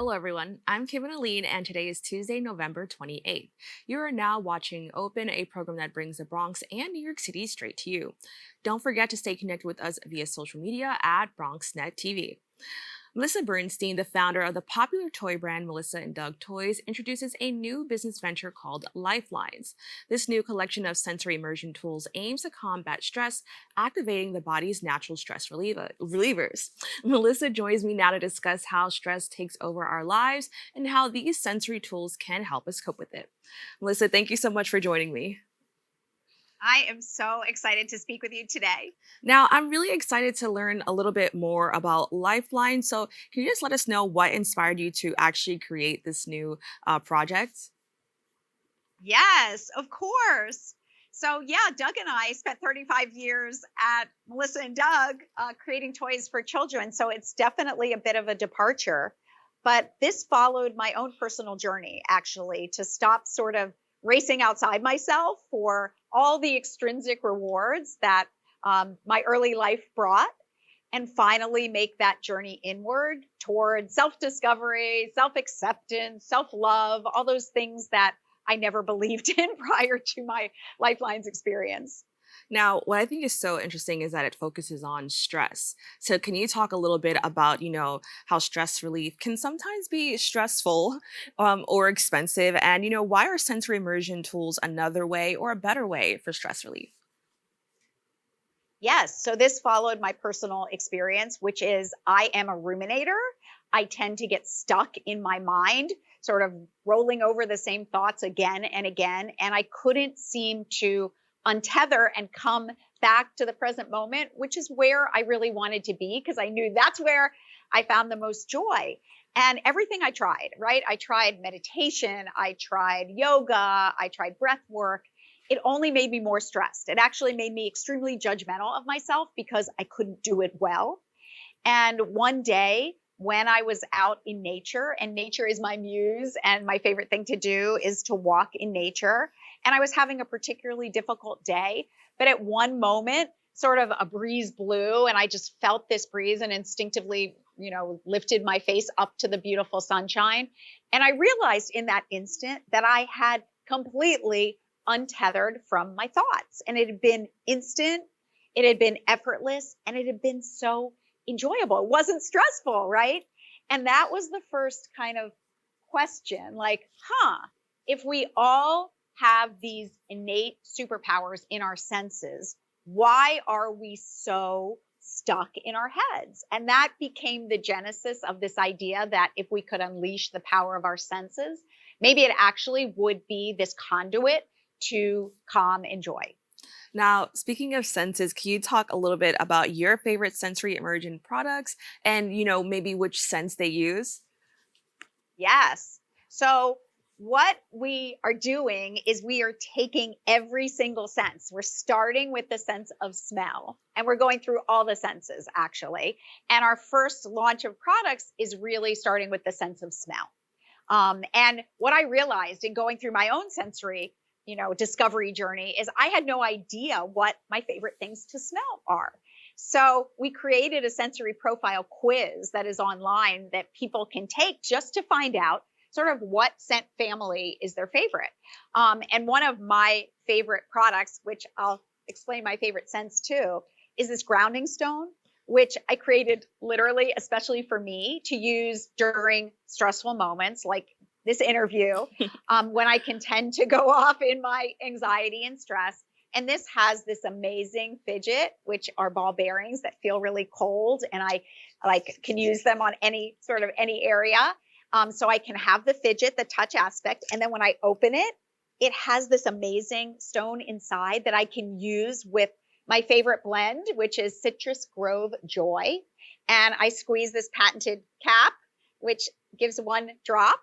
Hello, everyone. I'm Kibin Alleyne, and today is Tuesday, November 28th. You are now watching Open, a program that brings the Bronx and New York City straight to you. Don't forget to stay connected with us via social media at BronxNet TV. Melissa Bernstein, the founder of the popular toy brand Melissa and Doug Toys, introduces a new business venture called Lifelines. This new collection of sensory immersion tools aims to combat stress, activating the body's natural stress relievers. Melissa joins me now to discuss how stress takes over our lives and how these sensory tools can help us cope with it. Melissa, thank you so much for joining me. I am so excited to speak with you today. Now, I'm really excited to learn a little bit more about Lifeline. So, can you just let us know what inspired you to actually create this new project? Yes, of course. So, yeah, Doug and I spent 35 years at Melissa and Doug creating toys for children. So, it's definitely a bit of a departure. But this followed my own personal journey, actually, to stop sort of racing outside myself for all the extrinsic rewards that my early life brought and finally make that journey inward toward self discovery, self acceptance, self love, all those things that I never believed in prior to my Lifelines experience. Now, what I think is so interesting is that it focuses on stress. So, can you talk a little bit about, how stress relief can sometimes be stressful or expensive? And, why are sensory immersion tools another way or a better way for stress relief? Yes. So this followed my personal experience, which is I am a ruminator. I tend to get stuck in my mind, sort of rolling over the same thoughts again and again. And I couldn't seem to untether and come back to the present moment, which is where I really wanted to be because I knew that's where I found the most joy. And everything I tried, right? I tried meditation, I tried yoga, I tried breath work. It only made me more stressed. It actually made me extremely judgmental of myself because I couldn't do it well. And one day, when I was out in nature, and nature is my muse, and my favorite thing to do is to walk in nature. And I was having a particularly difficult day, but at one moment, sort of a breeze blew, and I just felt this breeze and instinctively, lifted my face up to the beautiful sunshine. And I realized in that instant that I had completely untethered from my thoughts. And it had been instant, it had been effortless, and it had been so enjoyable. It wasn't stressful, right? And that was the first kind of question like, if we all have these innate superpowers in our senses, why are we so stuck in our heads? And that became the genesis of this idea that if we could unleash the power of our senses, maybe it actually would be this conduit to calm and joy. Now, speaking of senses, can you talk a little bit about your favorite sensory immersion products and, maybe which sense they use? Yes. So, what we are doing is we are taking every single sense. We're starting with the sense of smell, and we're going through all the senses actually. And our first launch of products is really starting with the sense of smell. And what I realized in going through my own sensory, discovery journey is I had no idea what my favorite things to smell are. So we created a sensory profile quiz that is online that people can take just to find out sort of what scent family is their favorite. And one of my favorite products, which I'll explain my favorite scents too, is this grounding stone, which I created literally, especially for me to use during stressful moments like this interview, when I can tend to go off in my anxiety and stress. And this has this amazing fidget, which are ball bearings that feel really cold. And I can use them on any area. So I can have the fidget, the touch aspect. And then when I open it, it has this amazing stone inside that I can use with my favorite blend, which is Citrus Grove Joy. And I squeeze this patented cap, which gives one drop.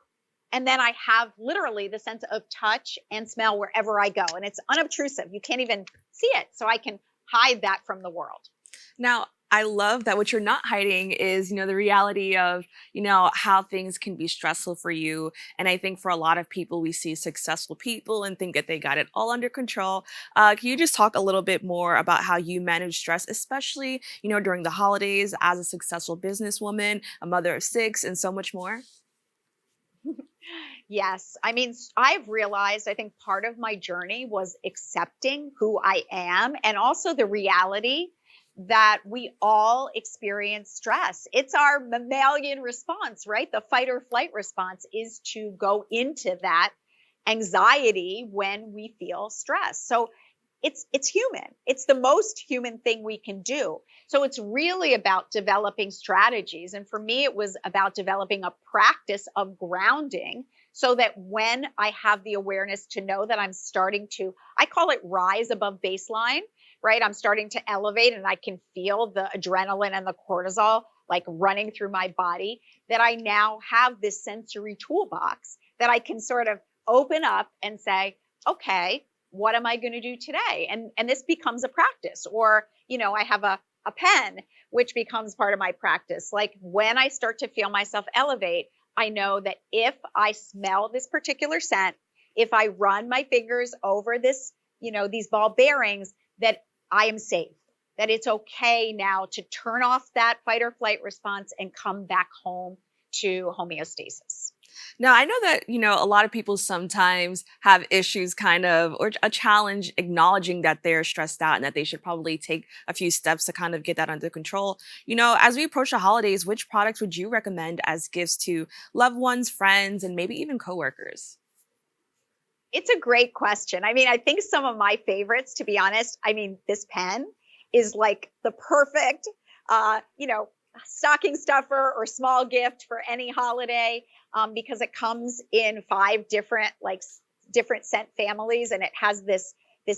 And then I have literally the sense of touch and smell wherever I go. And it's unobtrusive. You can't even see it. So I can hide that from the world. Now, I love that what you're not hiding is, the reality of, how things can be stressful for you. And I think for a lot of people, we see successful people and think that they got it all under control. Can you just talk a little bit more about how you manage stress, especially, during the holidays as a successful businesswoman, a mother of six, and so much more? Yes. I mean, I've realized, I think part of my journey was accepting who I am and also the reality that we all experience stress. It's our mammalian response, right? The fight or flight response is to go into that anxiety when we feel stress. So it's human. It's the most human thing we can do. So it's really about developing strategies. And for me, it was about developing a practice of grounding so that when I have the awareness to know that I'm starting to, I call it rise above baseline, right? I'm starting to elevate and I can feel the adrenaline and the cortisol like running through my body, that I now have this sensory toolbox that I can sort of open up and say, okay, what am I going to do today? And this becomes a practice. Or, I have a pen, which becomes part of my practice. Like when I start to feel myself elevate, I know that if I smell this particular scent, if I run my fingers over this, these ball bearings, that I am safe, that it's okay now to turn off that fight or flight response and come back home to homeostasis. Now, I know that, a lot of people sometimes have issues kind of, or a challenge acknowledging that they're stressed out and that they should probably take a few steps to kind of get that under control. As we approach the holidays, which products would you recommend as gifts to loved ones, friends, and maybe even coworkers? It's a great question. I mean, I think some of my favorites, to be honest, I mean, this pen is like the perfect, uh, you know, stocking stuffer or small gift for any holiday, because it comes in five different, different scent families, and it has this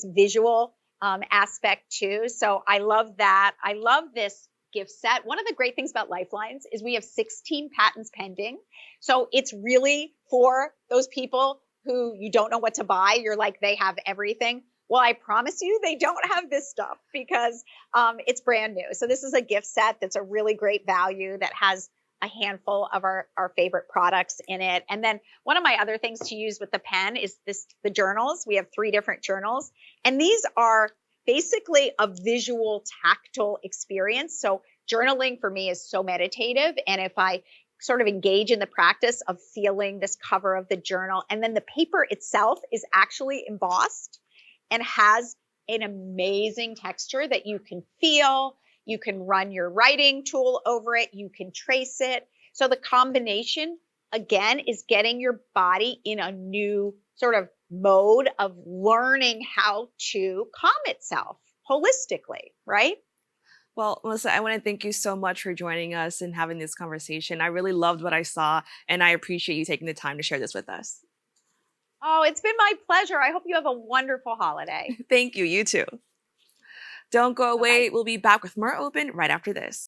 visual aspect too. So I love that. I love this gift set. One of the great things about Lifelines is we have 16 patents pending. So it's really for those people who you don't know what to buy. You're like, they have everything. Well, I promise you, they don't have this stuff because it's brand new. So this is a gift set that's a really great value that has a handful of our favorite products in it. And then one of my other things to use with the pen is the journals. We have 3 different journals, and these are basically a visual tactile experience. So journaling for me is so meditative. And if I sort of engage in the practice of feeling this cover of the journal, and then the paper itself is actually embossed and has an amazing texture that you can feel. You can run your writing tool over it. You can trace it. So the combination, again, is getting your body in a new sort of mode of learning how to calm itself holistically, right? Well, Melissa, I want to thank you so much for joining us and having this conversation. I really loved what I saw, and I appreciate you taking the time to share this with us. Oh, it's been my pleasure. I hope you have a wonderful holiday. Thank you. You too. Don't go Bye bye. away. We'll be back with more Open right after this.